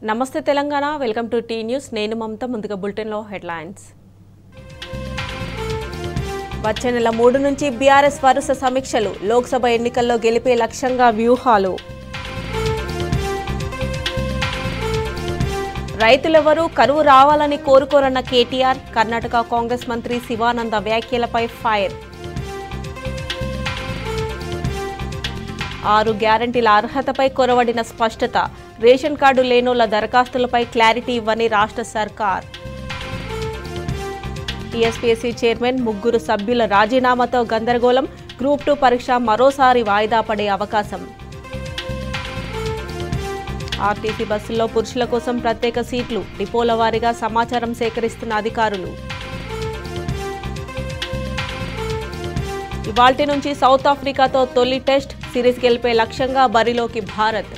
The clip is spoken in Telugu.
నమస్తే Telangana welcome to T news నేను మమత ముందుగా బులెటిన్ లో హెడ్లైన్స్ వచ్చే నెల 3 నుంచి బీఆర్ఎస్ వరుస సమీక్షలు లోక్సభ ఎన్నికల్లో గెలిపే లక్ష్యంగా వ్యూహాలు రైతులెవరూ కరువు రావాలని కోరుకోరన్న కేటీఆర్ కర్ణాటక కాంగ్రెస్ మంత్రి శివానంద వ్యాఖ్యలపై ఫైర్ 6 గ్యారంటీల అర్హతపై కొరవడిన స్పష్టత రేషన్ కార్డు లేనోళ్ల దరఖాస్తులపై క్లారిటీ ఇవ్వని రాష్ట్ర సర్కార్ టీఎస్పీఎస్సీ చైర్మన్ 3 సభ్యుల రాజీనామాతో గందరగోళం గ్రూప్ 2 పరీక్ష మరోసారి వాయిదా పడే అవకాశం ఆర్టీసీ బస్సుల్లో పురుషుల కోసం ప్రత్యేక సీట్లు డిపోల వారీగా సమాచారం సేకరిస్తున్న అధికారులు ఇవాల్టి నుంచి సౌత్ ఆఫ్రికాతో తొలి టెస్ట్ సిరీస్ గెలిపే లక్ష్యంగా బరిలోకి భారత్